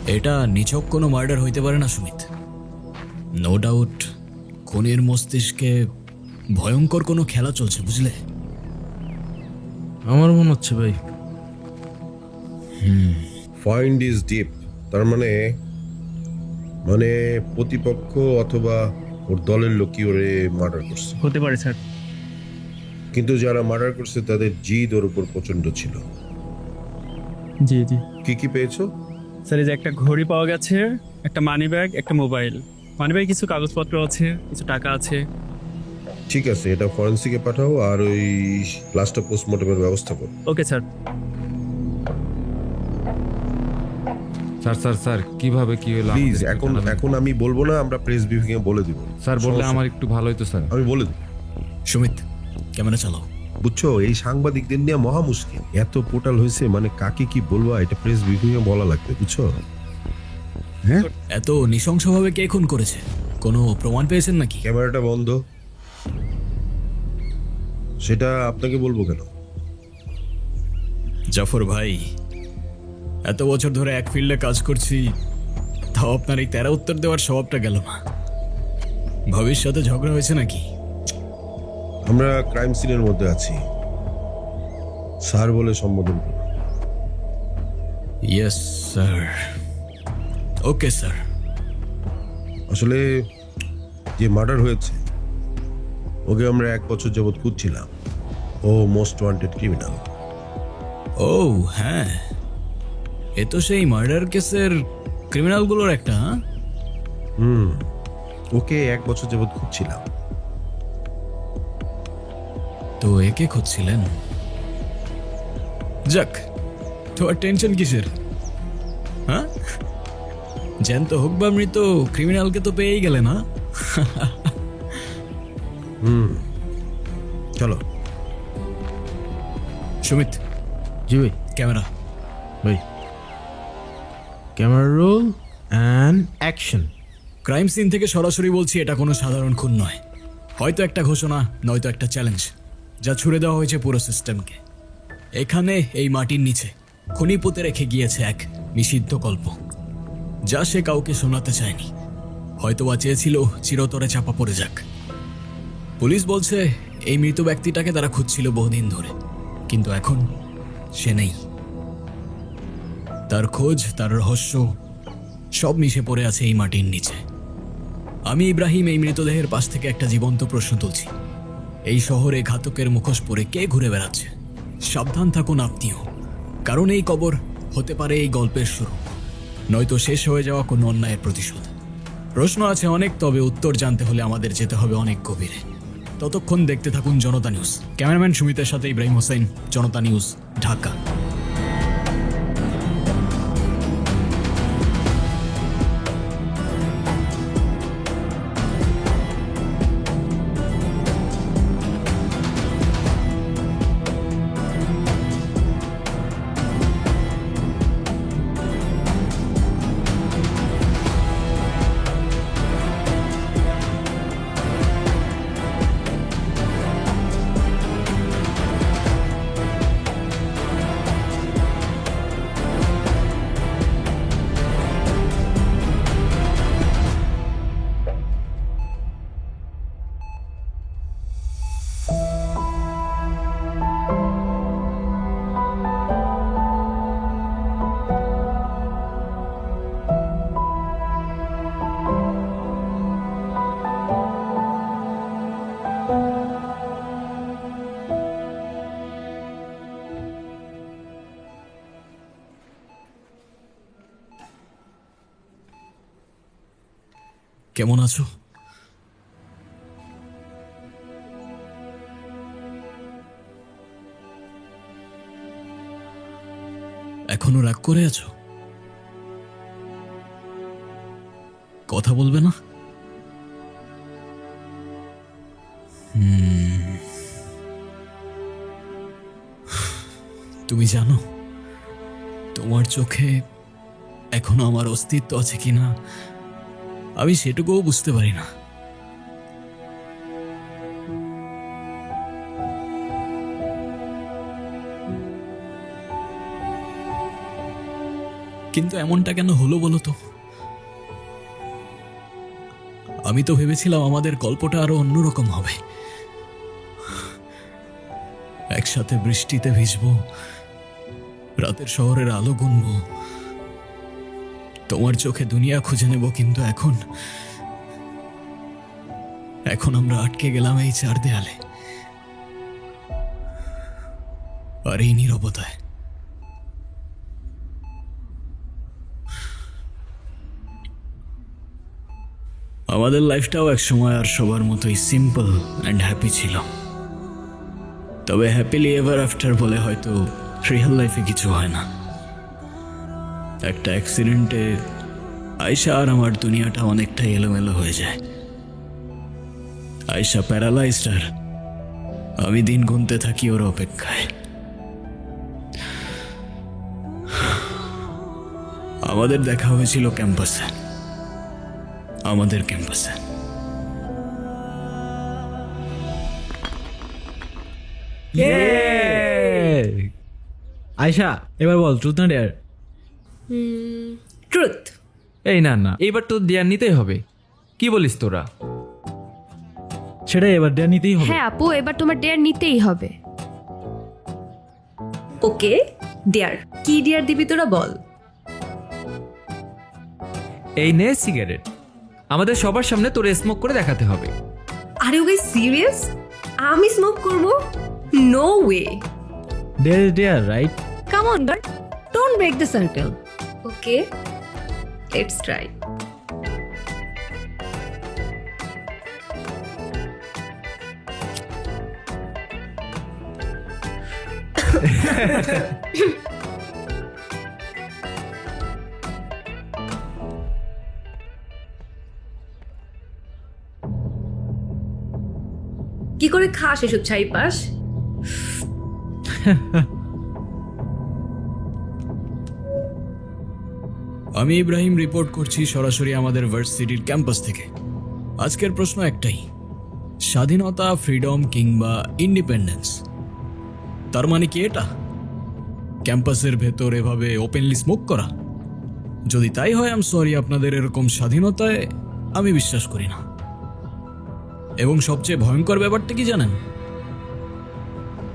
এটা নিছক কোনো মার্ডার হইতে পারে না সুমিত। নো ডাউট খুনির মস্তিষ্কে ভয়ঙ্কর কোনো খেলা চলছে, বুঝলে? আমার মনে হচ্ছে ভাই। ফাইন্ড ইজ ডিপ, তার মানে মানে প্রতিপক্ষ অথবা ওর দলের লোকই ওরে মার্ডার করছে। হতে পারে স্যার। কিন্তু যারা মার্ডার করছে তাদের জিদ ওর উপর প্রচন্ড ছিল। জি জি কি কি পেয়েছো? স্যার, এই যে একটা ঘড়ি পাওয়া গেছে, একটা মানি ব্যাগ, একটা মোবাইল। মানি ব্যাগে কিছু কাগজপত্র আছে, কিছু টাকা আছে। ঠিক আছে, এটা ফরেন্সিকে পাঠাও আর ওই লাস্টটা পোস্টমর্টমের ব্যবস্থা করো। Okay sir. Sir sir sir কিভাবে কি হলো প্লিজ, আমাদের একটু এখন জানাবেন? এখন আমি বলবো না, আমরা প্রেস ব্রিফিং এ বলে দিব। স্যার বললে সমস্যা- আমার একটু ভালো হতো স্যার। আমি বলে দিব। সুমিত, ক্যামেরা চালাও। বুঝছো, এই সাংবাদিকদের নিয়ে মহা মুশকিল। এত পোর্টাল হয়েছে, মানে কাকে কি বলবো এটা প্রেস ব্রিফিং এ বলা লাগবে, বুঝছো? হ্যাঁ, এত নৃশংসভাবে কে খুন করেছে? কোনো প্রমাণ পেয়েছেন নাকি? ক্যামেরাটা বন্ধ। সেটা আপনাকে বলবো কেন? জাফর ভাই, এত বছর ধরে এক ফিল্ডে কাজ করছি, তাও আপনার এই তেরা উত্তর দেওয়ার স্বভাবটা গেল না। ভবিষ্যতে ঝগড়া হয়েছে নাকি? আমরা ক্রাইম সিনের মধ্যে আছি, স্যার বলে সম্বোধন করুন। Yes sir. Okay sir. আসলে যে মার্ডার হয়েছে ওকে আমরা 1 বছর যাবৎ খুঁজছিলাম। ও মোস্ট ওয়ান্টেড ক্রিমিনাল। ও হ্যাঁ, এ তো সেই মার্ডার কেসের ক্রিমিনালগুলোর একটা। হ্যাঁ, ওকে 1 বছর যাবৎ খুঁজছিলাম। তো একে খুঁজছিলেন? যাক, তো আর টেনশন কিসের? হ্যাঁ, জ্যান্ত হোক বা মৃত, ক্রিমিনালকে তো পেয়েই গেলে না? চলো। সুমিত, জি ভাই। ক্যামেরা। ভাই camera roll and action. Crime scene থেকে সরাসরি বলছি, এটা কোনো সাধারণ খুন নয়। হয়তো একটা ঘোষণা, নয়তো একটা চ্যালেঞ্জ, যা ছুড়ে দেওয়া হয়েছে পুরো সিস্টেমকে। এখানে এই মাটির নিচে খুনি পুঁতে রেখে গিয়েছে এক নিষিদ্ধ গল্প, যা সে কাউকে শোনাতে চায়নি। হয়তোবা চেয়েছিল চিরতরে চাপা পড়ে যাক। পুলিশ বলছে এই মৃত ব্যক্তিটাকে তারা খুঁজছিল বহুদিন ধরে, কিন্তু এখন সে নেই। তার খোঁজ, তার রহস্য সব মিশে পড়ে আছে এই মাটির নিচে। আমি ইব্রাহিম এই মৃতদেহের পাশ থেকে একটা জীবন্ত প্রশ্ন তুলছি। এই শহরে ঘাতকের মুখোশ পরে কে ঘুরে বেড়াচ্ছে? সাবধান থাকুন আপনিও, কারণ এই কবর হতে পারে এই গল্পের শুরু, নয়তো শেষ হয়ে যাওয়া কোনো অন্যায়ের প্রতিশোধ। প্রশ্ন আছে অনেক, তবে উত্তর জানতে হলে আমাদের যেতে হবে অনেক গভীরে। ততক্ষণ দেখতে থাকুন জনতা নিউজ। ক্যামেরাম্যান সুমিতের সাথে ইব্রাহিম হোসেন, জনতা নিউজ, ঢাকা। কেমন আছো? এখনো রাগ করে আছো? কথা বলবে না? তুমি জানো তোমার চোখে এখনো আমার অস্তিত্ব আছে কিনা আমি সেটুকুও বুঝতে পারি না। কিন্তু এমনটা কেন হলো বলো তো? আমি তো ভেবেছিলাম আমাদের গল্পটা আরো অন্যরকম হবে। একসাথে বৃষ্টিতে ভিজবো, রাতের শহরের আলো গুনবো, তোমার চোখে দুনিয়া খুঁজে নেব। কিন্তু এখন এখন আমরা আটকে গেলাম এই 4 দেয়ালে আর এই নীরবতায়। আমাদের লাইফটাও এক সময় আর সবার মতোই সিম্পল অ্যান্ড হ্যাপি ছিল। তবে হ্যাপিলি এভার আফটার বলে হয়তো রিয়েল লাইফে কিছু হয় না। একটা অ্যাক্সিডেন্টে আয়শা আর আমার দুনিয়াটা অনেকটাই এলোমেলো হয়ে যায়। আয়শা প্যারালাইজড আর আমি দিন গুনতে থাকি ওর অপেক্ষায়। আমাদের দেখা হয়েছিল ক্যাম্পাসে, আমাদের ক্যাম্পাসে। আয়শা, এবার বল ট্রুথ না ডেয়ার? ট্রুথ। এই না না, এইবার তো দেয়ার নিতেই হবে। কি বলিস তোরা? সেটাই, এবার ডেয়ার নিতেই হবে। হ্যাঁ আপু, এবার তোমার ডেয়ার নিতেই হবে। ওকে ডেয়ার, কি ডেয়ার দিবি তোরা বল। এই নে সিগারেট, আমাদের সবার সামনে তোরে স্মোক করে দেখাতে হবে। আরে ওকে সিরিয়াস? আমি স্মোক করব? No way. Dare is dare, right? Come on, girl. Don't break the circle. Okay let's try. কি করে খাস এসব ছাইপাস? আমি ইব্রাহিম রিপোর্ট করছি সরাসরি আমাদের ভার্সিটির ক্যাম্পাস থেকে। আজকের প্রশ্ন একটাই, স্বাধীনতা, ফ্রিডম কিংবা ইন্ডিপেন্ডেন্স? তার মানে কি এটা ক্যাম্পাসের ভেতর এভাবে ওপেনলি স্মোক করা? যদি তাই হয় আই এম সরি, আপনাদের এরকম স্বাধীনতায় আমি বিশ্বাস করি না। এবং সবচেয়ে ভয়ঙ্কর ব্যাপারটা কি জানেন?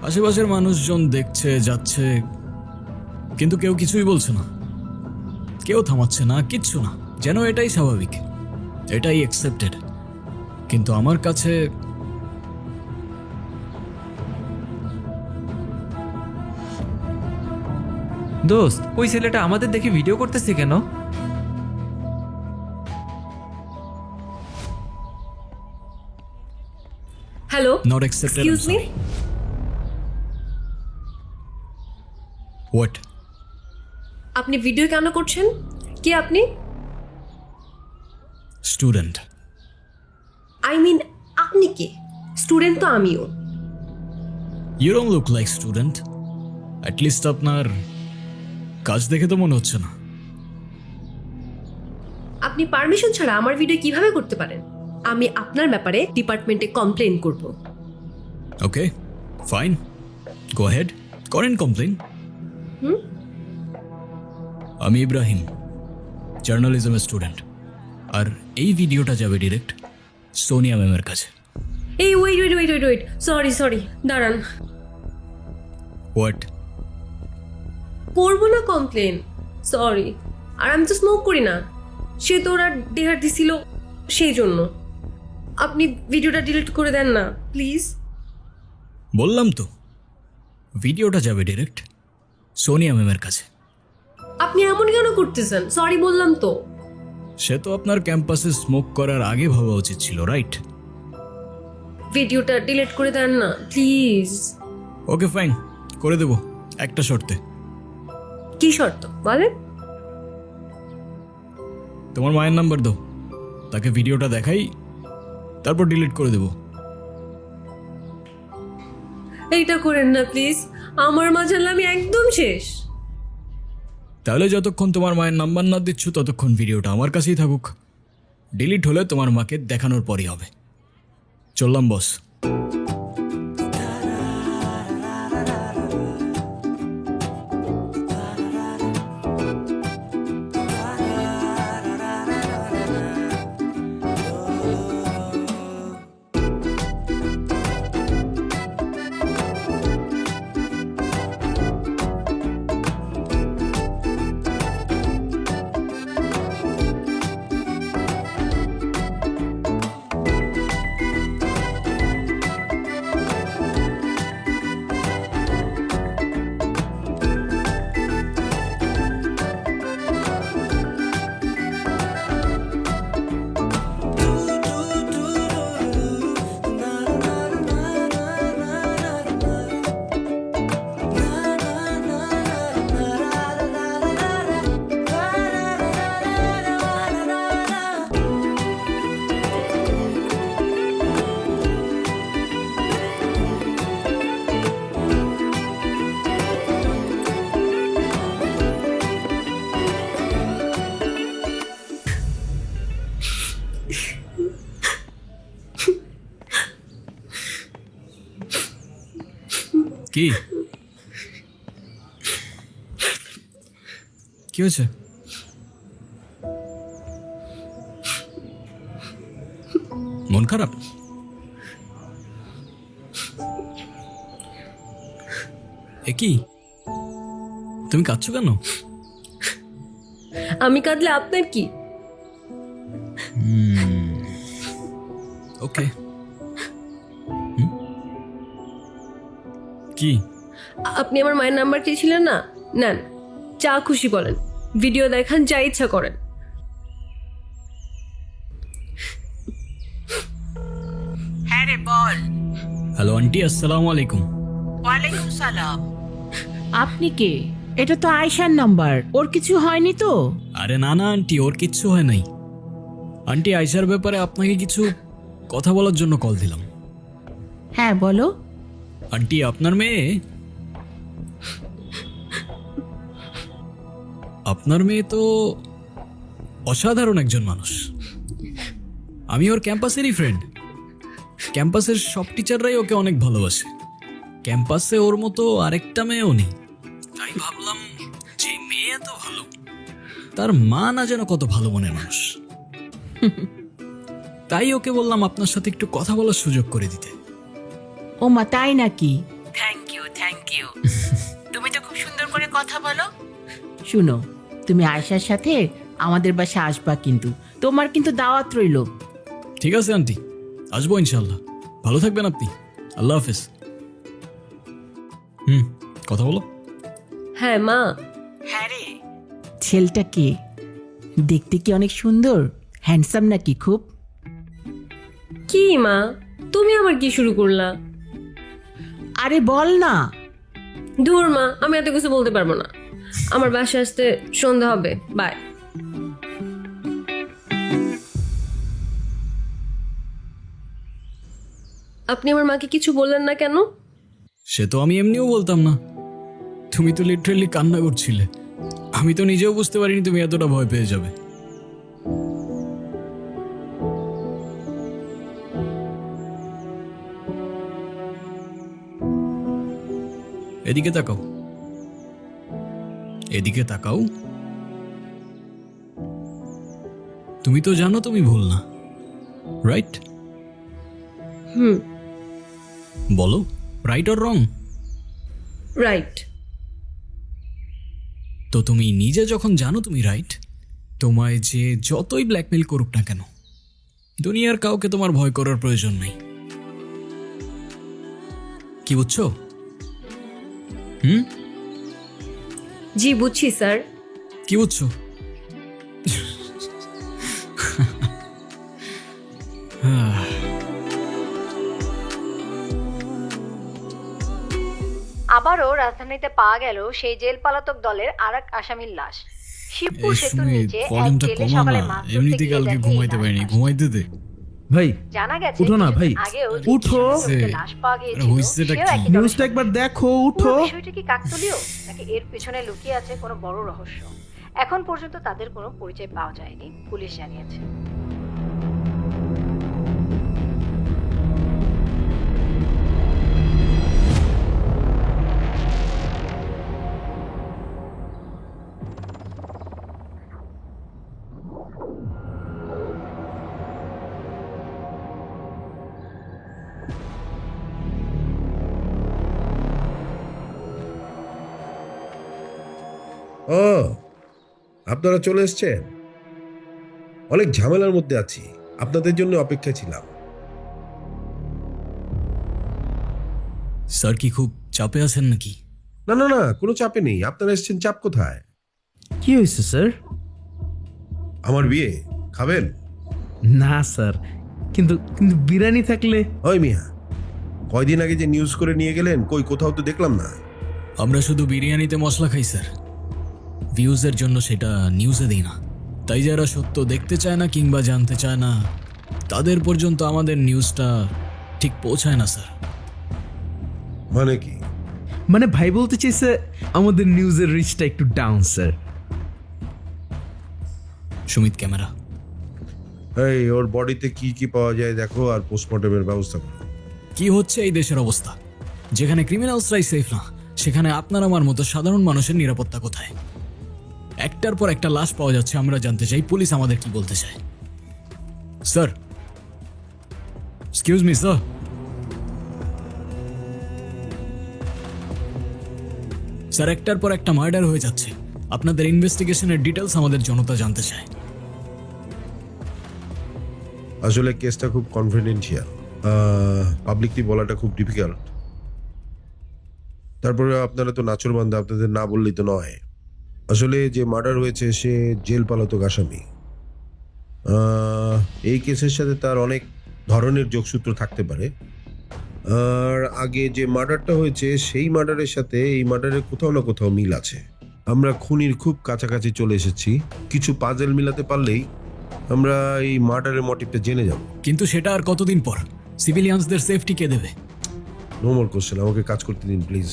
আশেপাশের মানুষজন দেখছে যাচ্ছে, কিন্তু কেউ কিছুই বলছে না, কেউ থামাচ্ছে না, কিচ্ছু না, যেন এটাই স্বাভাবিক, এটাই অ্যাকসেপ্টেড। কিন্তু আমার কাছে দোস্ত, ওই ছেলেটা আমাদের দেখে ভিডিও করতেছে কেন? Hello, not accepted. Excuse me. What? আপনি ভিডিও কেন করছেন? কে আপনি? স্টুডেন্ট। আই মিন আপনি কে? স্টুডেন্ট তো আমিও। You don't look like student. At least আপনার কাজ দেখে তো মনে হচ্ছে না। আপনি পারমিশন ছাড়া আমার ভিডিও কিভাবে করতে পারেন? আমি আপনার ব্যাপারে ডিপার্টমেন্টে কমপ্লেন করব। ওকে ফাইন, গো হেড, করেন কমপ্লেন। আমি ইব্রাহিম, জার্নালিজমের স্টুডেন্ট, আর এই ভিডিওটা যাবে ডিরেক্ট সোনিয়া ম্যামের কাছে। এই wait wait wait wait wait, sorry দাঁড়ান। হোয়াট? করবো না কমপ্লেন, সরি। আর আমি তো স্মোক করি না, সে তো ওরা ডেহার দিছিল সেই জন্য। আপনি ভিডিওটা ডিলিট করে দেন না প্লিজ। বললাম তো ভিডিওটা যাবে ডিরেক্ট সোনিয়া ম্যামের কাছে। আপনি এমন কেন করতেছেন? সরি বললাম তো। সে তো আপনার ক্যাম্পাসে স্মোক করার আগে ভাবা উচিত ছিল, রাইট? ভিডিওটা ডিলিট করে দেন না প্লিজ। ওকে ফাইন, করে দেবো, একটা শর্তে। কি শর্ত বলেন? তোমার মায়ের নাম্বার দাও, তাকে ভিডিওটা দেখাই, তারপর ডিলিট করে দেবো। এইটা করেন না প্লিজ, আমার মা জানলে আমি একদম শেষ। তাহলে যতক্ষণ তোমার মায়ের নাম্বার না দিচ্ছ ততক্ষণ ভিডিওটা আমার কাছেই থাকুক। ডিলিট হলে তোমার মাকে দেখানোর পরই হবে। চললাম বস। কি কি হয়েছে? মন খারাপ? এ কি, তুমি কাঁদছো কেন? আমি কাঁদলে আপনার কি? ওকে। কি? আপনি আমার মায়ের নাম্বার চেয়েছিলেন না, নেন, যা খুশি বলেন, ভিডিও দেখান, যা ইচ্ছা করেন। হ্যাঁ রে বল। হ্যালো আন্টি, আসসালামু আলাইকুম। ওয়ালাইকুম সালাম। আপনি কে? এটা তো আয়শার নাম্বার, ওর কিছু হয়নি তো? আরে না না আন্টি, ওর কিচ্ছু হয় নাই। আন্টি, আয়শার ব্যাপারে আপনাকে কিছু কথা বলার জন্য কল দিলাম। হ্যাঁ বলো। আন্টি, আপনার মেয়ে তো অসাধারণ একজন মানুষ। আমি ওর ক্যাম্পাসেরই ফ্রেন্ড। ক্যাম্পাসের সব টিচাররাই ওকে অনেক ভালোবাসে। ক্যাম্পাসে ওর মতো আরেকটা মেয়েও নেই। তাই ভাবলাম, যে মেয়ে এত ভালো, তার মা না যেন কত ভালো মনের মানুষ। তাই ওকে বললাম আপনার সাথে একটু কথা বলার সুযোগ করে দিতে। ও মা, তাই নাকি? Thank you thank you. তুমি তো খুব সুন্দর করে কথা বলো। শুনো, তুমি আয়শার সাথে আমাদের বাসায় আসবা, কিন্তু তোমার কিন্তু দাওয়াত রইলো। ঠিক আছে আন্টি, আসবো ইনশাল্লাহ। ভালো থাকবেন আপনি। আল্লাহ হাফেজ। কথা বলো। হ্যাঁ মা। হ্যাঁ রে, ছেলেটা কে? দেখতে কি অনেক সুন্দর, হ্যান্ডসাম নাকি খুব? কি মা, তুমি আবার কি শুরু করলা? আরে বল না। দূর মা, আমি এত কিছু বলতে পারবো না। আমার বাসায় আসতে সন্ধ্যা হবে, বাই। আপনি আমার মাকে কিছু বললেন না কেন? সে তো আমি এমনিও বলতাম না। তুমি তো লিটারেলি কান্না করছিলে। আমি তো নিজেও বুঝতে পারিনি তুমি এতটা ভয় পেয়ে যাবে। এদিকে তাকাও, এদিকে তাকাও। তুমি তো জানো তুমি ভুল না, রাইট? বলো, রাইট অর রং? রাইট। তো তুমি নিজে যখন জানো তুমি রাইট, তোমায় যে যতই ব্ল্যাকমেল করুক না কেন, দুনিয়ার কাউকে তোমার ভয় করার প্রয়োজন নেই। কি বুঝছো? জি বুঝছি স্যার। কি বুঝছো? আবারও রাজধানীতে পাওয়া গেল সেই জেল পালাতক দলের আরেক আসামির লাশ। শিবপুর এই সেতুর সময় নিচে এক ভলিউমটা জেলে কমা সকালে না, মাছ ধরতে এমনিতে গিয়ে কালকে দেখে এই ঘুমাইতে লাশ পারিনি, ভাসছে। ঘুমাইতে দে। ভাই জানা গেছে উঠো না ভাই, আগেও যে উঠো। কিশোরীর লাশ পাওয়া গিয়েছিল, হইছেটা সেও কি? একই দলের নিউজটা একবার দেখো, উঠো। পুরো বিষয়টা কি কাকতালীয় নাকি এর পেছনে লুকিয়ে আছে কোনো বড় রহস্য? এখন পর্যন্ত তাদের কোনো পরিচয় পাওয়া যায়নি, পুলিশ জানিয়েছে। ও, আপনারা চলে এসেছেন। অনেক ঝামেলার মধ্যে আছি, আপনাদের জন্য অপেক্ষা ছিলাম। স্যার কি খুব চাপে আছেন নাকি? না না না, কোনো চাপে নেই। আপনারা এসেছেন, চাপ কোথায়? কি হয়েছে স্যার? আমার বিয়ে খাবেন? না স্যার, কিন্তু কিন্তু বিরিয়ানি থাকলে। ওই মিয়া, কয়দিন আগে যে নিউজ করে নিয়ে গেলেন, কই কোথাও তো দেখলাম না। আমরা শুধু বিরিয়ানিতে মশলা খাই স্যার, ভিউজের জন্য সেটা নিউজে দিই না। তাই যারা সত্য দেখতে চায় না কিংবা জানতে চায় না, তাদের পর্যন্ত আমাদের নিউজটা ঠিক পৌঁছায় না স্যার। মানে কি? মানে ভাই বলতে চাইছে আমাদের নিউজের রিচটা একটু ডাউন স্যার। সুমিত ক্যামেরা। এই, ওর বডিতে কি কি পাওয়া যায় দেখো, আর পোস্টমর্টমের ব্যবস্থা করো। কি হচ্ছে এই দেশের অবস্থা? যেখানে ক্রিমিনালসরাই সেফ না, সেখানে আপনার আমার মতো সাধারণ মানুষের নিরাপত্তা কোথায়? একটার পর একটা লাশ পাওয়া যাচ্ছে, আমরা জানতে চাই পুলিশ আমাদের কি বলতে চায়। Sir, excuse me sir. Sir, একটার পর একটা মার্ডার হয়ে যাচ্ছে, আপনাদের ইনভেস্টিগেশনের ডিটেলস আমাদের জনতা জানতে চায়। আসলে কেসটা খুব কনফিডেন্সিয়াল, পাবলিকলি বলাটা খুব ডিফিকাল্ট। তারপরে আপনারা তো নাচরবান্ধা, আপনাদের না বললেই তো নয়। আসলে যে মার্ডার হয়েছে সে জেল পালাতক আসামি। এই কেসের সাথে তার অনেক ধরনের যোগসূত্র থাকতে পারে। আর আগে যে মার্ডারটা হয়েছে সেই মার্ডারের সাথে এই মার্ডারের কোথাও না কোথাও মিল আছে। আমরা খুনির খুব কাছাকাছি চলে এসেছি, কিছু পাজেল মিলাতে পারলেই আমরা এই মার্ডারের মোটিভটা জেনে যাব। কিন্তু সেটা আর কতদিন পর? সিভিলিয়ানসদের সেফটি কে দেবে? নো মোর কোশ্চেন, আমাকে কাজ করতে দিন প্লিজ।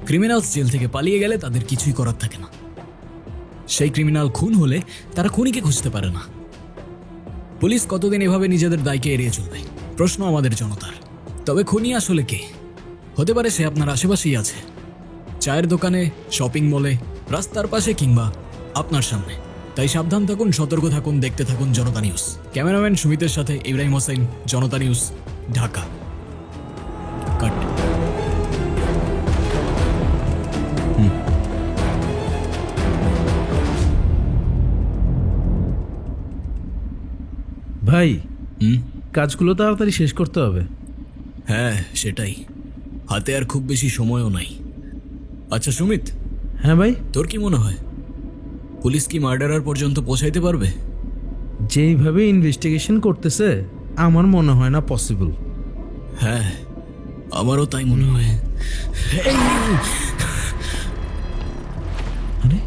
ক্রিমিনালস জেল থেকে পালিয়ে গেলে তাদের কিছুই করার থাকে না। সেই ক্রিমিনাল খুন হলে তারা খুনিকে খুঁজতে পারে না। পুলিশ কতদিন এভাবে নিজেদের দায়কে এড়িয়ে চলবে? প্রশ্ন আমাদের জনতার। তবে খুনি আসলে কে? হতে পারে সে আপনার আশেপাশেই আছে, চায়ের দোকানে, শপিং মলে, রাস্তার পাশে কিংবা আপনার সামনে। তাই সাবধান থাকুন, সতর্ক থাকুন, দেখতে থাকুন জনতা নিউজ। ক্যামেরাম্যান সুমিতের সাথে ইব্রাহিম হোসেন, জনতা নিউজ, ঢাকা। কাট। ভাই, হুম, কাজগুলো তাড়াতাড়ি শেষ করতে হবে। হ্যাঁ সেটাই, হাতে আর খুব বেশি সময়ও নাই। আচ্ছা সুমিত, হ্যাঁ ভাই, তোর কি মনে হয় পুলিশ কি মার্ডারার পর্যন্ত পৌঁছাইতে পারবে? যেইভাবে ইনভেস্টিগেশন করতেছে আমার মনে হয় না পসিবল। হ্যাঁ, আমারও তাই মনে হয়। আরে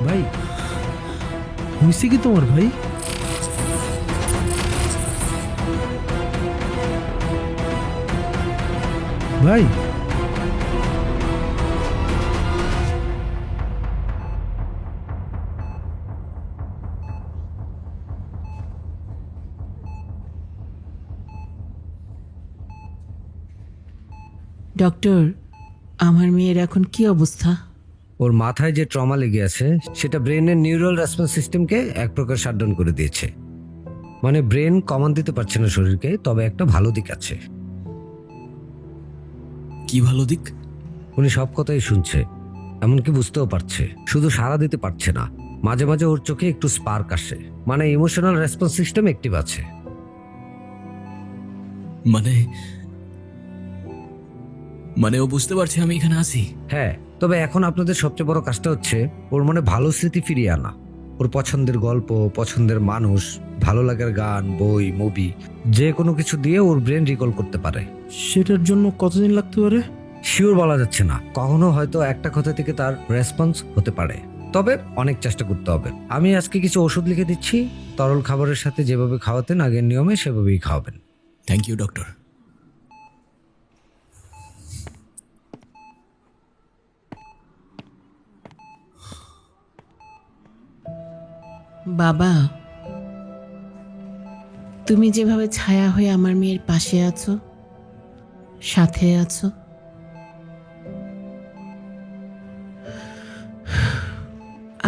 ভাই, হয়েছে কি তোমার ভাই? ভাই, ডক্টর, আমার মেয়ের এখন কি অবস্থা? ওর মাথায় যে ট্রমা লেগে আছে সেটা ব্রেনের নিউরাল রেসপন্স সিস্টেমকে এক প্রকার শাটডাউন করে দিয়েছে। মানে ব্রেন কমান্ড দিতে পারছে না শরীরকে। তবে একটা ভালো দিক আছে। কি ভালো দিক? উনি সব কথাই শুনছে, এমনকি বুঝতেও পারছে। শুধু সাড়া দিতে পারছে না, মাঝে মাঝে ওর চোখে একটু স্পার্ক আসে। মানে ইমোশনাল রেসপন্স সিস্টেম অ্যাক্টিভ আছে। মানে মানে ও বুঝতে পারছে আমি এখানে আছি? হ্যাঁ, তবে এখন আপনাদের সবচেয়ে বড় কাজটা হচ্ছে ওর মনে ভালো স্মৃতি ফিরিয়ে আনা। ওর পছন্দের গল্প, পছন্দের মানুষ, ভালো লাগার গান, বই, মুভি, যে কোনো কিছু দিয়ে ওর ব্রেন রিকল করতে পারে। সেটার জন্য কতদিন লাগতে পারে? শিওর বলা যাচ্ছে না, কখনো হয়তো একটা কথা থেকে তার রেসপন্স হতে পারে। তবে অনেক চেষ্টা করতে হবে। আমি আজকে কিছু ওষুধ লিখে দিচ্ছি, তরল খাবারের সাথে যেভাবে খাওয়াতেন আগের নিয়মে সেভাবেই খাওয়াবেন। Thank you doctor. বাবা, তুমি যেভাবে ছায়া হয়ে আমার মেয়ের পাশে আছো, সাথে আছো,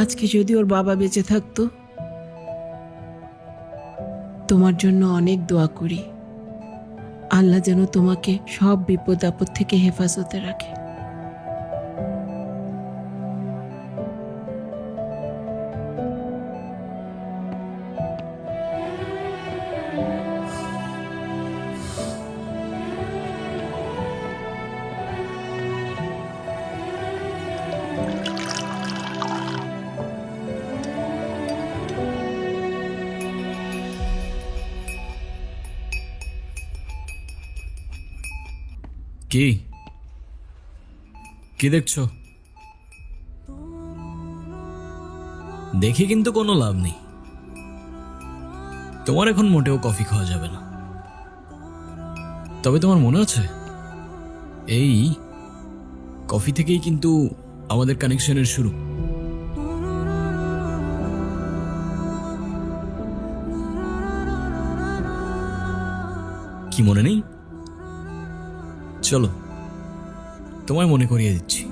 আজকে যদি ওর বাবা বেঁচে থাকতো, তোমার জন্য অনেক দোয়া করি। আল্লাহ যেন তোমাকে সব বিপদ আপদ থেকে হেফাজতে রাখে। কি কি দেখছো? দেখে কিন্তু কোনো লাভ নেই। তোমার এখন মোটেও কফি খাওয়া যাবে না। তবে তোমার মনে আছে, এই কফি থেকেই কিন্তু আমাদের কানেকশনের শুরু। কি মনে নেই? চলো তোমায় মনে করিয়ে দিচ্ছি।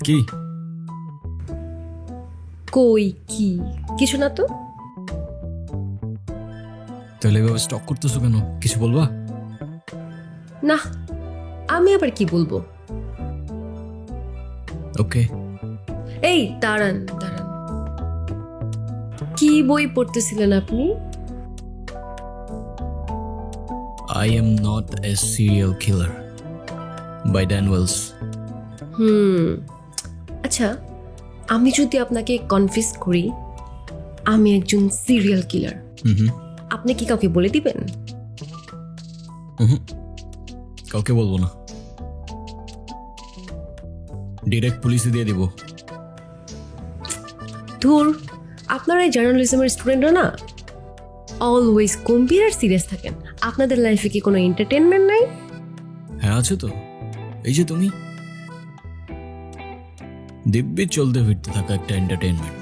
কি কই কি কিছু না তো। তাহলে এভাবে স্টক করতেছো কেন? কিছু বলবা? না, আমি আবার কি বলবো। ওকে। এই দাঁড়ান দাঁড়ান, কি বই পড়তেছিলেন আপনি? I am not a serial killer by Dan Wells. আচ্ছা, আমি যদি আপনাকে কনফিউজ করি আমি একজন সিরিয়াল কিলার, আপনি কি কাউকে বলে দিবেন? কাউকে বলবো না, ডিরেক্ট পুলিশে দিয়ে দিব। ধুর, আপনারা এই জার্নালিজমের স্টুডেন্টরা না অলওয়েজ গম্ভীর আর সিরিয়াস থাকেন। আপনাদের লাইফে কি কোনো এন্টারটেনমেন্ট নাই? হ্যাঁ আছে তো, এই যে তুমি, দিব্যি চলতে ফিরতে থাকা একটা এন্টারটেনমেন্ট।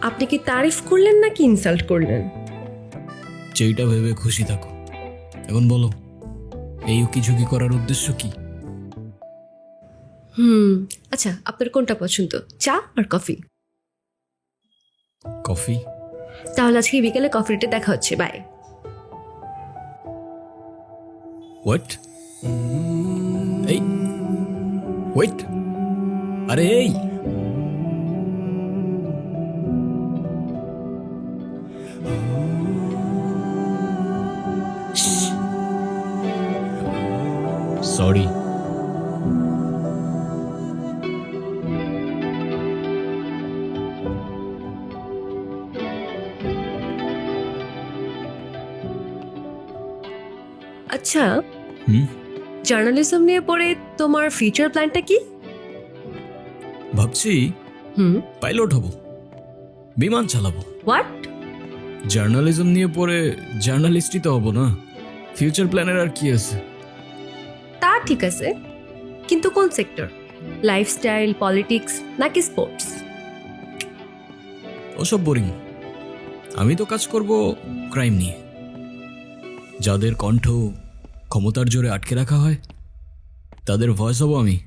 আপনি কি তারিফ করলেন নাকি ইনসাল্ট করলেন? যেইটা ভেবে খুশি থাকো। এখন বলো, এই উকিঝুঁকি করার উদ্দেশ্য কি? আচ্ছা, আপনার কোনটা পছন্দ, চা আর কফি? কফি। তাহলে আজকে বিকেলে কফি ডেটে দেখা হচ্ছে, বাই। হোয়াট? এই ওয়েট, আরে এই সরি। আচ্ছা, জার্নালিজম নিয়ে পড়ে তোমার ফিউচার প্ল্যানটা কি? ভাবছি পাইলট হব, বিমান চালাবো। হোয়াট? জার্নালিজম নিয়ে পড়ে জার্নালিস্টই তো হব না, ফিউচার প্ল্যানের আর কি আছে? তা ঠিক আছে, কিন্তু কোন সেক্টর? লাইফস্টাইল, পলিটিক্স নাকি স্পোর্টস? ওসব বোরিং। আমি তো কাজ করব ক্রাইম নিয়ে, যাদের কণ্ঠ ক্ষমতার জোরে আটকে রাখা হয় তাদের ভয়েস হব আমি।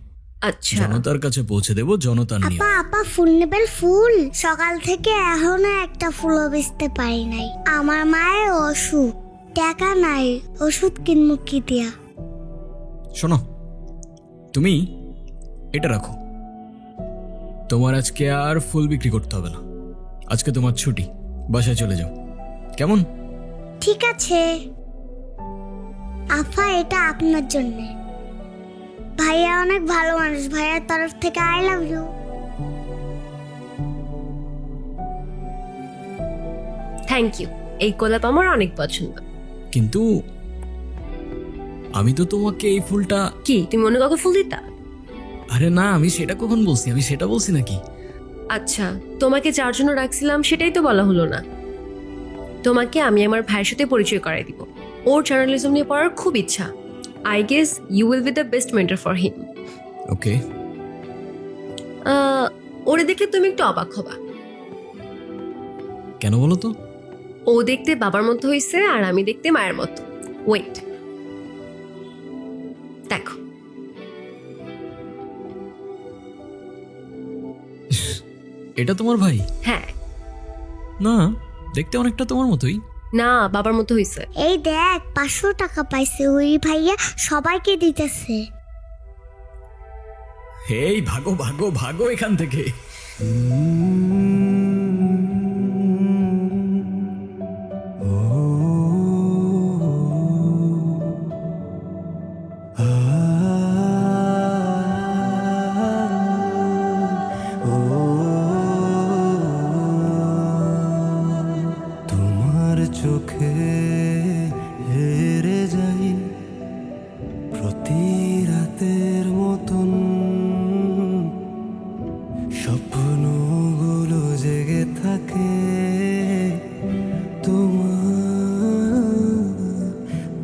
আচ্ছা, জনতার কাছে পৌঁছে দেব জনতার নিয়ে। আপা ফুল নেবেন? ফুল সকাল থেকে এখনো একটা ফুলও বেচতে পারি নাই। আমার মায়ের অসুখ, টাকা নাই, ওষুধ কিনবো কি দিয়া? শোনো, তুমি এটা রাখো, তোমার আজকে আর ফুল বিক্রি করতে হবে না। আজকে তোমার ছুটি, বাসায় চলে যাও। কেমন? ঠিক আছে আফা, এটা আপনার জন্য। ভাইয়া অনেক ভালো মানুষ, ভাইয়ার তরফ থেকে I love you. Thank you, এই গোলাপ আমার অনেক পছন্দ। কিন্তু আমি তো তোমাকে এই ফুলটা... কি তুমি অন্য কাউকে ফুল দিতা? আরে না, আমি সেটা কখন বলছি? আমি সেটা বলছি নাকি? আচ্ছা, তোমাকে যার জন্য রাখছিলাম সেটাই তো বলা হলো না। তোমাকে আমি আমার ভাইয়ের সাথে পরিচয় করাই দিব। ওর জার্নালিজম নিয়ে পড়ার খুব ইচ্ছা। I guess you will be the best mentor for him. Okay. ওরে দেখলে তুমি একটু অবাক হবা। কেন বলো তো? ও দেখতে বাবার মতো হয়েছে আর আমি দেখতে মায়ের মতো। ওয়েট, দেখো। এটা তোমার ভাই? হ্যাঁ। না, দেখতে অনেকটা তোমার মতোই। না, বাবার মতো হয়েছে। এই দেখ 500 টাকা পাইছে, ওই ভাইয়া সবাইকে দিতেছে। এই ভাগো ভাগো ভাগো এখান থেকে। তোমার চোখে হেরে যাই প্রতি রাতের মতন, স্বপ্নগুলো জেগে থাকে তোমার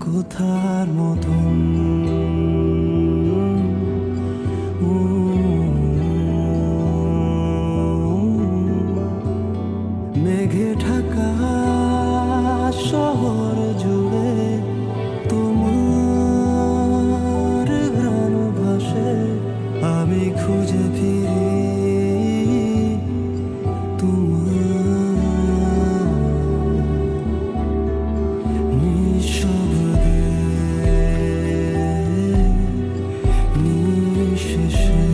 কথার মতন। মেঘে ঢাকা শহর জুড়ে তোমার ঘ্রাণ ভাসে, আমি খুঁজে ফিরি তোমার নিঃশব্দে নিঃশেষে।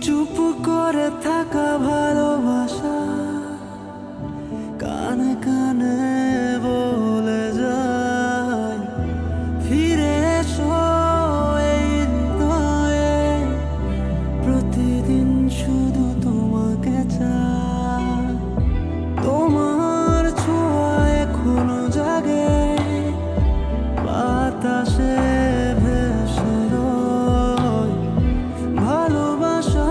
চুপ করে থাকা ভালোবাসা কানে কানে বলে যায়, ফিরে এসো এই হৃদয়ে, প্রতিদিন শুধু তোমাকে চাই। তোমার ছোঁয়া এখনো জাগে বাতাসে ভেসে রয়, ভালোবাসা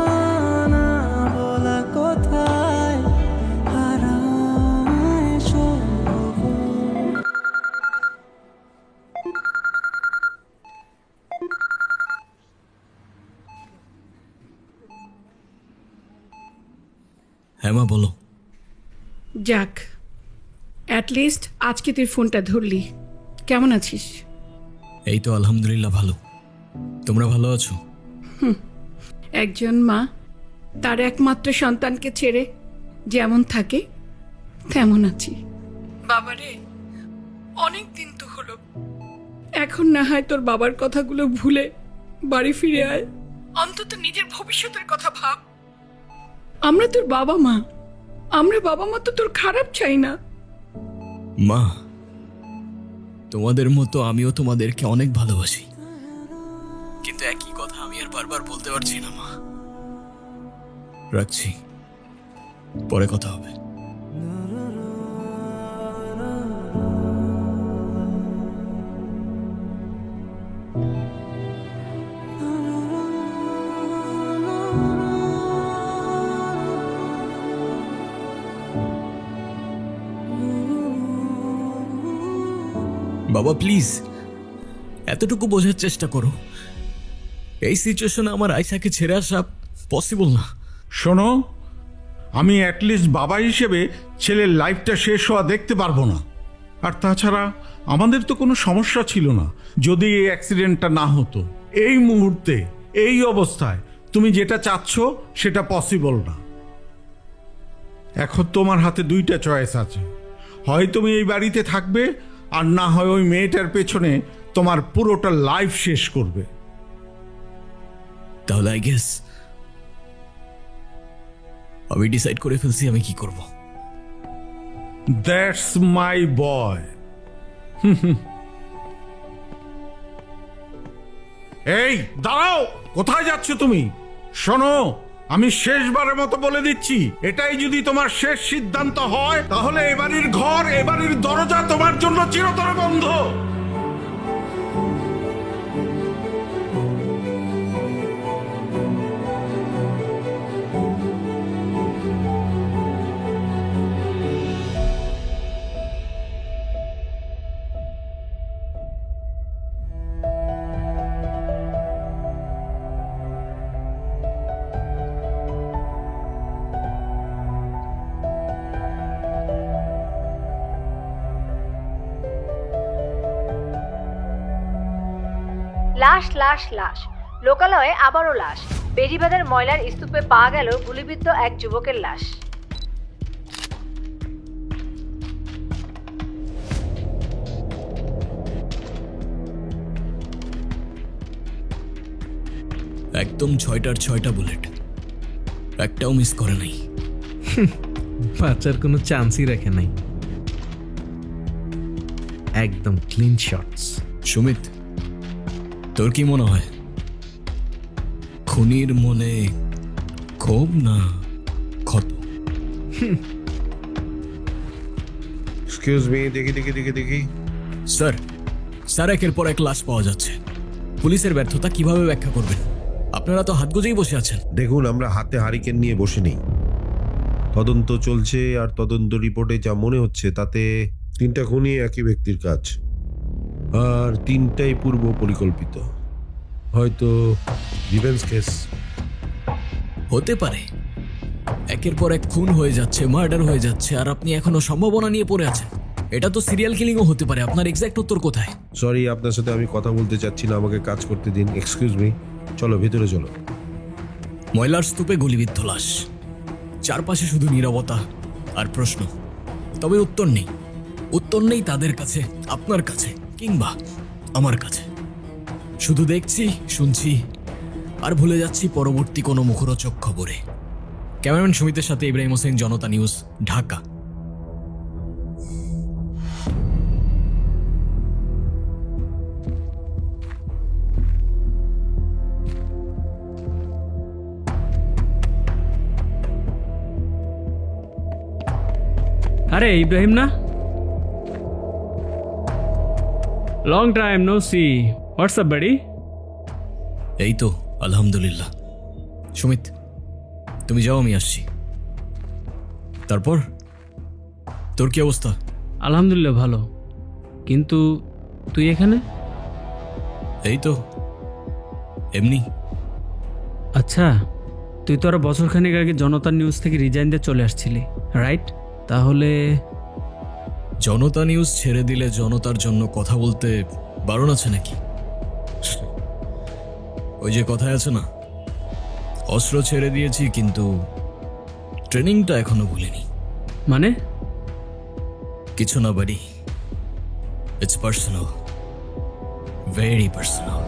না বলা কোথায় হারায় সর্ব। হ্যাঁ মা, বলো। যাক, অ্যাটলিস্ট আজকে তুই ফোনটা ধরলি। কেমন আছিস? এই তো আলহামদুলিল্লাহ ভালো। তোমরা ভালো আছো? একজন মা তার একমাত্র সন্তানকে ছেড়ে যেমন থাকে তেমন আছি। বাবারে, অনেক দিন তো হলো। এখন না হয় তোর বাবার কথাগুলো ভুলে বাড়ি ফিরে আয়, অন্তত নিজের ভবিষ্যতের কথা ভাব। আমরা তোর বাবা মা, আমরা বাবা মা তো তোর খারাপ চাই না। মা, তোমাদের মতো আমিও তোমাদেরকে অনেক ভালোবাসি, কিন্তু একই কথা আমি আর বারবার বলতে পারছি না মা। রাখছি, পরে কথা হবে। বাবা প্লিজ এতটুকু বোঝার চেষ্টা করো, এই সিচুয়েশনে আমার আয়শাকে ছেড়ে আসা পসিবল না। শোনো, আমি অ্যাটলিস্ট বাবা হিসেবে ছেলের লাইফটা শেষ হওয়া দেখতে পারবো না। আর তাছাড়া আমাদের তো কোনো সমস্যা ছিল না যদি এই অ্যাক্সিডেন্টটা না হতো। এই মুহূর্তে এই অবস্থায় তুমি যেটা চাচ্ছ সেটা পসিবল না। এখন তোমার হাতে দুইটা চয়েস আছে, হয় তুমি এই বাড়িতে থাকবে, আর না হয় ওই মেয়েটার পেছনে তোমার পুরোটা লাইফ শেষ করবে। তাহলে আই গেস আমি ডিসাইড করে ফেলছি আমি কি করব। দ্যাটস মাই বয়। এই দাঁড়াও, কোথায় যাচ্ছ তুমি? শোনো, আমি শেষবারের মতো বলে দিচ্ছি, এটাই যদি তোমার শেষ সিদ্ধান্ত হয় তাহলে এবাড়ির ঘর, এবাড়ির দরজা তোমার জন্য চিরতরে বন্ধ। লাশ লাশ লাশ, লোকালয়ে আবারও লাশ। বেড়িবাঁধের ময়লার স্তূপে পাওয়া গেল গুলিবিদ্ধ এক যুবকের লাশ। একদম 6টার 6টা বুলেট, একটাও মিস করে নাই। বাচ্চার কোনো চান্সই রাখে নাই, একদম ক্লিন শটস। সুমিত, তোর কি মনে হয় খুনির মনে ক্ষোভ না ক্ষত? এক্সকিউজ মি, দেখি দেখি দেখি দেখি। স্যার, স্যার একের পর এক লাশ পাওয়া যাচ্ছে। পুলিশের ব্যর্থতা কিভাবে ব্যাখ্যা করবেন? আপনারা তো হাত গুজেই বসে আছেন। দেখুন, আমরা হাতে হারিকেন নিয়ে বসে নেই, তদন্ত চলছে। আর তদন্ত রিপোর্টে যা মনে হচ্ছে তাতে 3টা খুনই একই ব্যক্তির কাজ, আর 3টাই পূর্ব পরিকল্পিত। হয়তো রিভেঞ্জ কেস হতে পারে। একের পর এক খুন হয়ে যাচ্ছে, মার্ডার হয়ে যাচ্ছে, আর আপনি এখনো সম্ভাবনা নিয়ে পড়ে আছেন। এটা তো সিরিয়াল কিলিংও হতে পারে। আপনার এক্সাক্ট উত্তর কোথায়? সরি, আপনার সাথে আমি কথা বলতে চাচ্ছি না, আমাকে কাজ করতে দিন। এক্সকিউজ মি, চলো ভিতরে চলো। ময়লার স্তূপে গুলিবিদ্ধ লাশ, চারপাশে শুধু নীরবতা আর প্রশ্ন, তবে উত্তর নেই। উত্তর নেই তাদের কাছে, আপনার কাছে, কিংবা আমার কাছে। শুধু দেখছি, শুনছি, আর ভুলে যাচ্ছি পরবর্তী কোনো মুখরোচক খবরে। ক্যামেরাম্যান সুমিতের সাথে ইব্রাহিম হোসেন, জনতা নিউজ, ঢাকা। আরে ইব্রাহিম না? Long time no see, what's up বাড়ি? এই তো আলহামদুলিল্লাহ। সুমিত, তুমি যাও, আমি আসছি। তারপর তোর কি অবস্থা? আলহামদুলিল্লাহ ভালো, কিন্তু তুই এখানে? এই তো এমনি। আচ্ছা, তুই তো আরো বছরখানেক আগে জনতা নিউজ থেকে রিজাইন দিয়ে চলে আসছিলি, রাইট? তাহলে জনতা নিউজ ছেড়ে দিলে জনতার জন্য কথা বলতে বারণ আছে নাকি? ওই যে কথায় আছে না, অস্ত্র ছেড়ে দিয়েছি কিন্তু ট্রেনিংটা এখনো ভুলিনি। মানে? কিছু না বাড়ি, it's personal, very personal.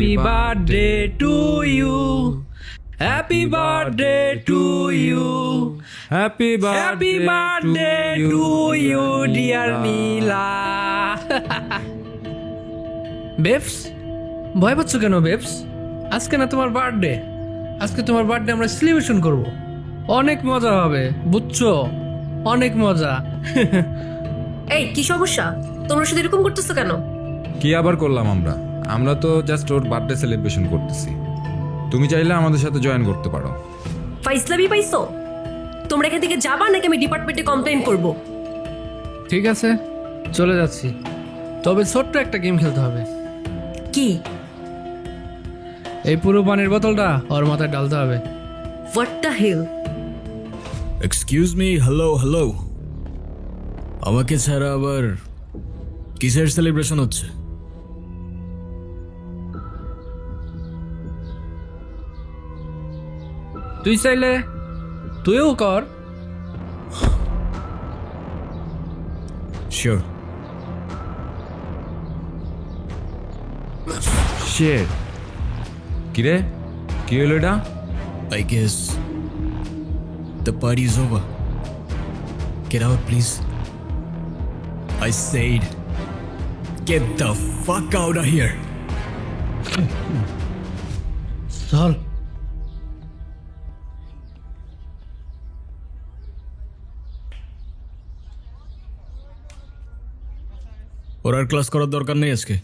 Happy birthday to you, happy birthday to you, happy birthday to you dear Nila. Babes, ভয় পাচ্ছ কেন বেবস? আজকে না তোমার বার্থডে, আজকে তোমার বার্থডে আমরা সেলিব্রেশন করব, অনেক মজা হবে, বুঝছো? অনেক মজা। এই কি সমস্যা, তোমরা শুধু এরকম করতেছো কেন? কি আবার করলাম আমরা? আমরা তো জাস্ট ওর বার্থডে সেলিব্রেশন করতেছি। তুমি চাইলে আমাদের সাথে জয়েন করতে পারো। ফাইজলামি পাইছো? তোমরা এখান থেকে যাবা নাকি আমি ডিপার্টমেন্টে কমপ্লেইন করব? ঠিক আছে, চলে যাচ্ছি, তবে ছোট্ট একটা গেম খেলতে হবে। কি? এই পুরো পানির বোতলটা ওর মাথায় ডালতে হবে। What the hell? Excuse me, hello hello, আমাকে ছাড়া আবার কিসের সেলিব্রেশন হচ্ছে? তুই চাইলে তুইও কর। শিওর। শের কিরে, কি হলো এটা? I guess the party's over. Get out, please. I said, get the fuck out of here. চল। ওর আর ক্লাস করার দরকার নেই আজকে,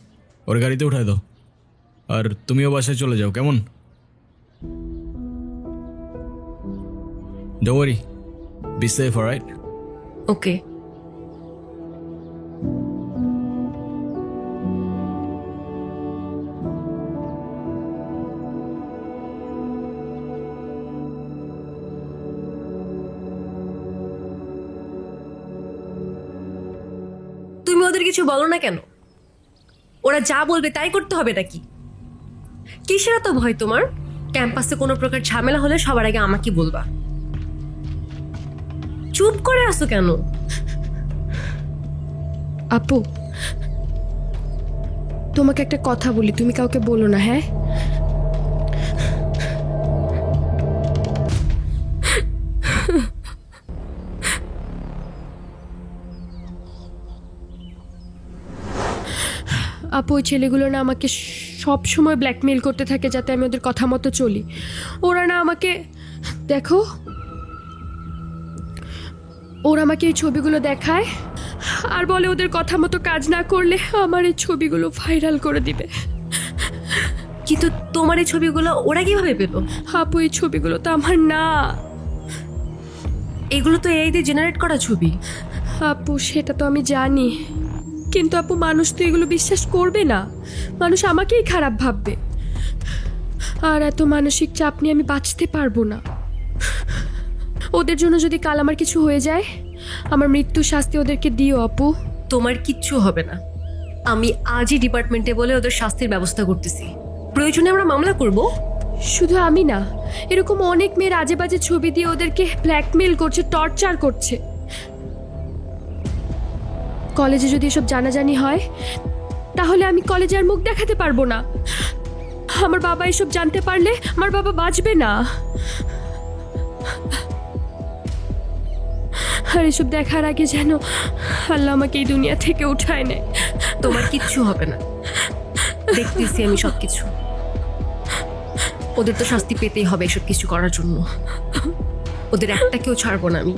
ওর গাড়িতে উঠায় দাও, আর তুমিও বাসায় চলে যাও, কেমন? Don't worry, be safe, alright? ওকে। তুমি ওদের কিছু বলো না কেন? ওরা যা বলবে তাই করতে হবে নাকি? কিসের এত ভয় তোমার? ক্যাম্পাসে কোনো প্রকার ঝামেলা হলে সবার আগে আমাকে বলবা। চুপ করে আসো কেন? আপু, তোমাকে একটা কথা বলি, তুমি কাউকে বলো না, হ্যাঁ? আপু, ওই ছেলেগুলো না আমাকে সব সময় ব্ল্যাকমেইল করতে থাকে যাতে আমি ওদের কথা মতো চলি। ওরা না আমাকে, দেখো, ওরা আমাকে এই ছবিগুলো দেখায় আর বলে ওদের কথা মতো কাজ না করলে আমার এই ছবিগুলো ভাইরাল করে দিবে। কিন্তু তোমার এই ছবিগুলো ওরা কিভাবে পেলো? আপু, এই ছবিগুলো তো আমার না, এগুলো তো এআই দিয়ে জেনারেট করা ছবি। আপু সেটা তো আমি জানি, কিন্তু আপু মানুষ তো এগুলো বিশ্বাস করবে না, মানুষ আমাকেই খারাপ ভাববে, আর এত মানসিক চাপ নিয়ে আমি বাঁচতে পারবো না। ওদের জন্য যদি কাল আমার কিছু হয়ে যায়, আমার মৃত্যুর শাস্তি ওদেরকে দিও আপু। তোমার কিচ্ছু হবে না, আমি আজই ডিপার্টমেন্টে বলে ওদের শাস্তির ব্যবস্থা করতেছি, প্রয়োজনে আমরা মামলা করব। শুধু আমি না, এরকম অনেক মেয়ের আজে বাজে ছবি দিয়ে ওদেরকে ব্ল্যাকমেল করছে, টর্চার করছে। কলেজে যদি এসব জানাজানি হয় তাহলে আমি কলেজে আর মুখ দেখাতে পারবো না। আমার বাবা এসব জানতে পারলে আমার বাবা বাঁচবে না, আর এসব দেখার আগে যেন আল্লাহ আমাকে এই দুনিয়া থেকে উঠায় নেয়। তোমার কিচ্ছু হবে না, দেখতেছি আমি সবকিছু। ওদের তো শাস্তি পেতেই হবে এসব কিছু করার জন্য, ওদের একটাকেও ছাড়বো না আমি।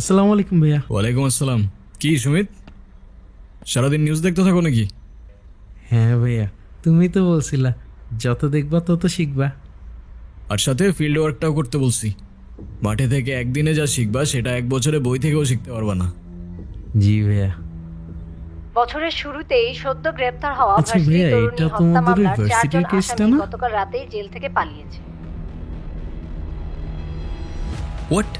আসসালামু আলাইকুম ভাইয়া। ওয়ালাইকুম আসসালাম। কি সুমিত, সারাদিন নিউজ দেখতে থাকো নাকি? হ্যাঁ ভাইয়া, তুমি তো বলছিলা যত দেখবা তত শিখবা। আর সাথে ফিল্ড ওয়ার্কটাও করতে বলছি। মাঠে থেকে একদিনে যা শিখবা সেটা 1 বছরে বই থেকেও শিখতে পারবা না। জি ভাইয়া। বছরের শুরুতেই সদ্য গ্রেপ্তার হওয়া আচ্ছা ভার্সিটি ভাইয়া, তরুণী এটা হত্যা তোমাদের ওই মামলার ভার্সিটির 4 জন কেসটা আসামি না? গতকাল রাতেই জেল থেকে পালিয়েছে। হোয়াট?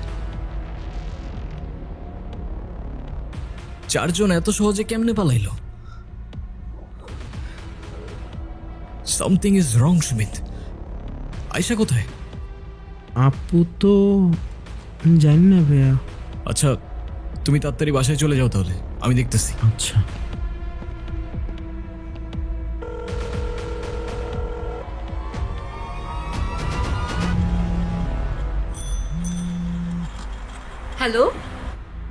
4 জন এত সহজে কেমনে পালাইলো? Something is wrong Sumit. Ayesha কোথায়? আপু তো জানি না ভাইয়া। আচ্ছা, তুমি তাড়াতাড়ি বাসায় চলে যাও তাহলে, আমি দেখতেছি। আচ্ছা। হ্যালো,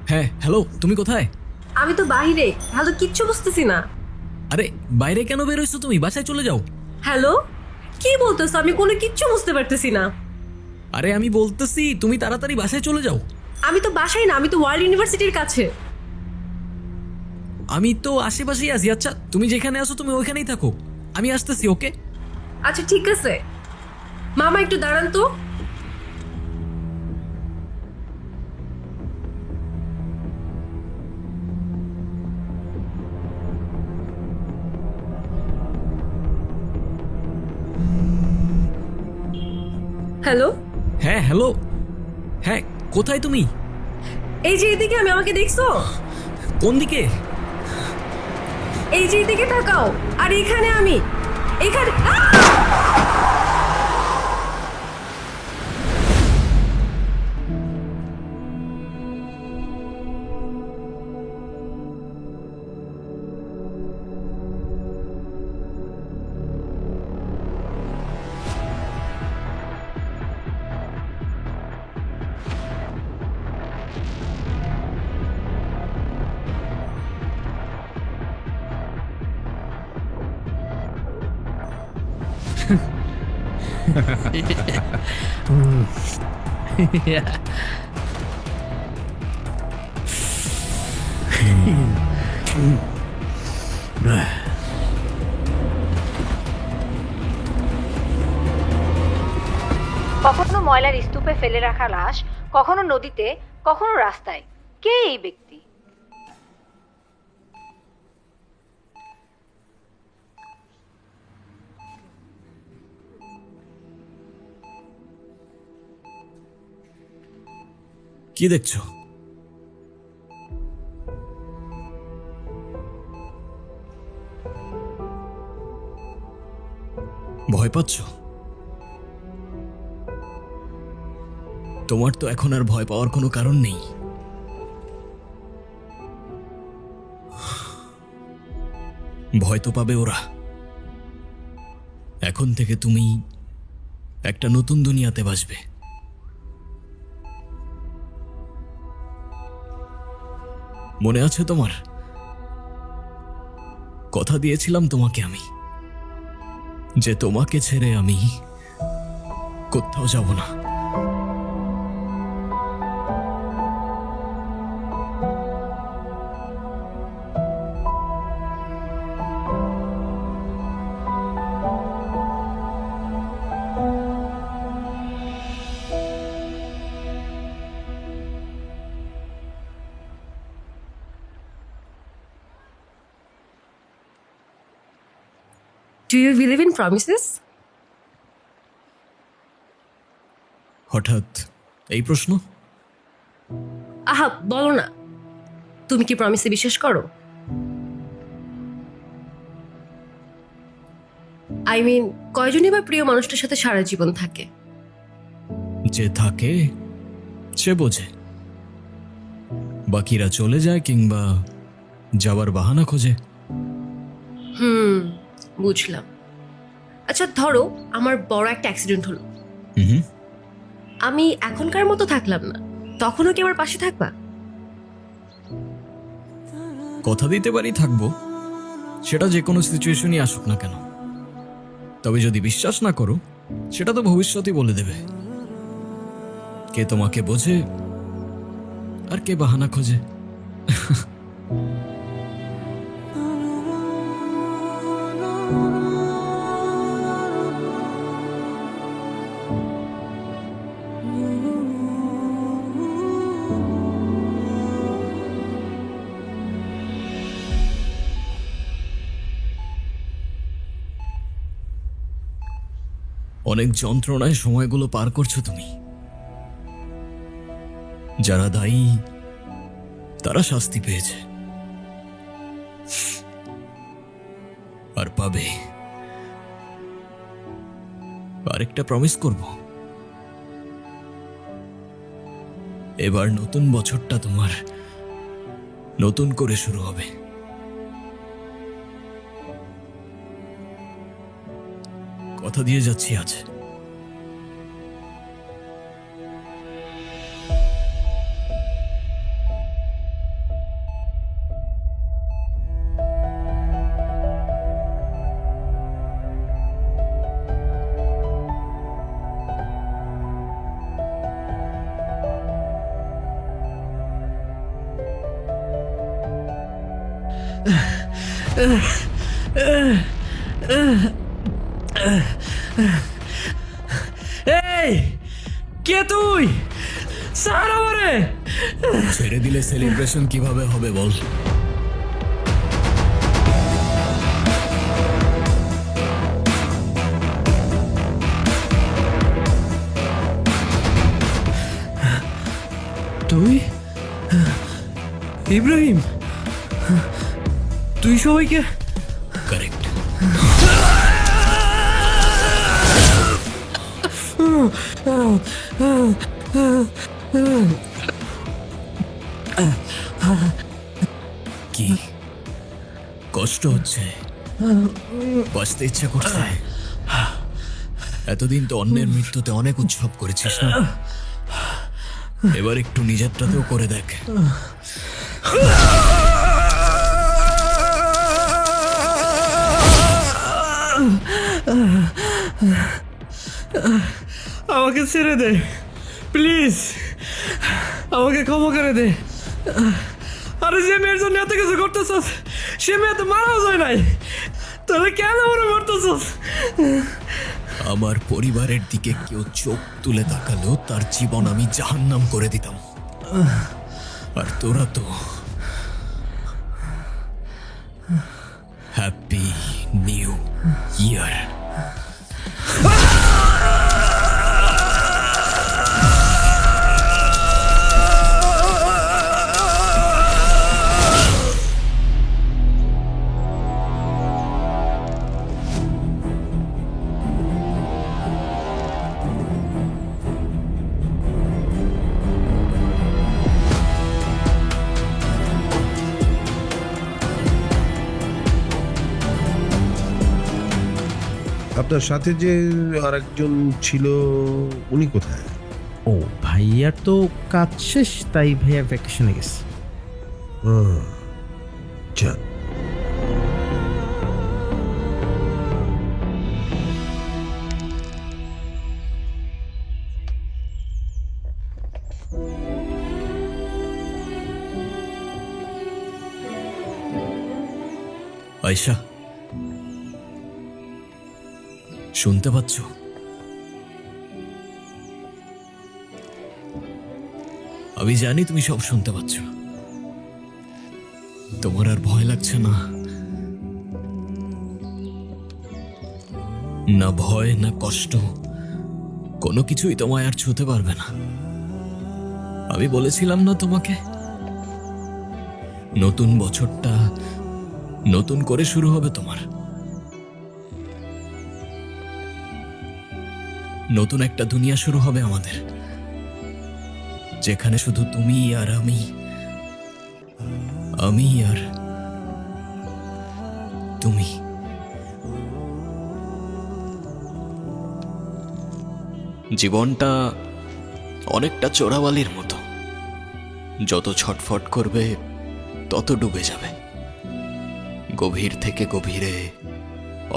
হ্যাঁ হ্যালো, তুমি কোথায়? আমি তো বাইরে, হ্যালো কিচ্ছু বুঝতেছি না। আরে বাইরে কেন বেরোইছো তুমি? বাসায় চলে যাও। হ্যালো, কি বলতেছো? আমি কোনো কিচ্ছু বুঝতে পারতেছি না। আরে আমি বলতেছি তুমি তাড়াতাড়ি বাসায় চলে যাও। আমি তো বাসায় না, আমি তো ওয়ার্ল্ড ইউনিভার্সিটির কাছে। আমি তো আশেপাশেই আছি। আচ্ছা তুমি যেখানে আছো তুমি ওইখানেই থাকো, আমি আসতেছি। ওকে আচ্ছা ঠিক আছে। মামা একটু দাঁড়ান তো। হ্যালো, হ্যাঁ হ্যালো, হ্যাঁ কোথায় তুমি? এই যে এদিকে, আমি আমাকে দেখছো? কোন দিকে? এই যে এদিকে তাকাও। আর এখানে আমি, এখানে। কখনো ময়লার স্তূপে ফেলে রাখা লাশ, কখনো নদীতে, কখনো রাস্তায়। কে এই ব্যক্তি? কি দেখছো? ভয় পাচ্ছ? তোমার তো এখন আর ভয় পাওয়ার কোনো কারণ নেই। ভয় তো পাবে ওরা। এখন থেকে তুমি একটা নতুন দুনিয়াতে বাসবে। মনে আছে তোমার? কথা দিয়েছিলাম তোমাকে আমি, যে তোমাকে ছেড়ে আমি কোথাও যাব না। Do you believe in promises? হঠাৎ এই প্রশ্ন? আহা, বলো না। তুমি কি প্রমিসে বিশ্বাস করো? আই মিন, কয়জনই বা প্রিয় মানুষটার সাথে সারা জীবন থাকে? যে থাকে সে বোঝে, বাকিরা চলে যায় কিংবা যাওয়ার বাহানা খোঁজে। বুঝলাম। আচ্ছা ধরো আমার বড় একটা অ্যাক্সিডেন্ট হলো, আমি এখনকার মতো থাকলাম না, তখনও কি আমার পাশে থাকবা? কথা দিতে পারি থাকবো, সেটা যে কোনো সিচুয়েশনই আসুক না কেন। তবে যদি বিশ্বাস না করো, সেটা তো ভবিষ্যতই বলে দেবে। কে তোমাকে বোঝে আর কে বাহানা খোঁজে? অনেক যন্ত্রণায় সময়গুলো পার করছো তুমি। যারা দায়ী তারা শাস্তি পেয়েছে আর পাবে। আরেকটা প্রমিস করব, এবার নতুন বছরটা তোমার নতুন করে শুরু হবে। কথা দিয়ে যাচ্ছি আজ। এই কে তুই? ছাড় আমারে। ছেড়ে দিলে সেলিব্রেশন কিভাবে হবে বল? তুই ইব্রাহিম? তুই সবাইকে? কারেক্ট। কি কষ্ট হচ্ছে? বাঁচতে ইচ্ছা করছে? এতদিন তো অন্যের মৃত্যুতে অনেক উৎসব করেছিস না? এবার একটু নিজেরটাতেও করে দেখ। আমাকে ছেড়ে দে প্লিজ, আমাকে ক্ষমা করে দে। আরে যে মেয়ের জন্য এত কিছু করতেছস সে মেয়ে তো মারাও যায় নাই, তাহলে কেন মনে করতেছস? আমার পরিবারের দিকে কেউ চোখ তুলে তাকালেও তার জীবন আমি জাহান্নাম করে দিতাম। আর তোরা তো হ্যাপি নিউ ইয়ার। আপনার সাথে যে আরেকজন ছিল উনি কোথায়? ও ভাইয়ার তো কাজ শেষ, তাই ভাইয়া ভ্যাকেশনে গেছে। যান। আয়শা, শুনতে পাচ্ছ? আমি জানি তুমি সব শুনতে পাচ্ছ। তোমার আর ভয় লাগছে না? না ভয় না কষ্ট, কোনো কিছুই তোমায় আর ছুঁতে পারবে না। আমি বলেছিলাম না তোমাকে, নতুন বছরটা নতুন করে শুরু হবে তোমার। নতুন একটা দুনিয়া শুরু হবে আমাদের, যেখানে শুধু তুমি আর আমি আর তুমি। জীবনটা অনেকটা চোরাবালির মতো, যত ছটফট করবে তত ডুবে যাবে, গভীর থেকে গভীরে,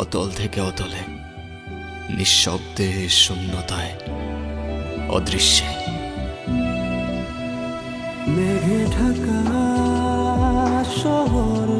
অতল থেকে অতলে, নিঃশব্দে, শূন্যতায়, অদৃশ্যে। মেঘ ঢাকা শহর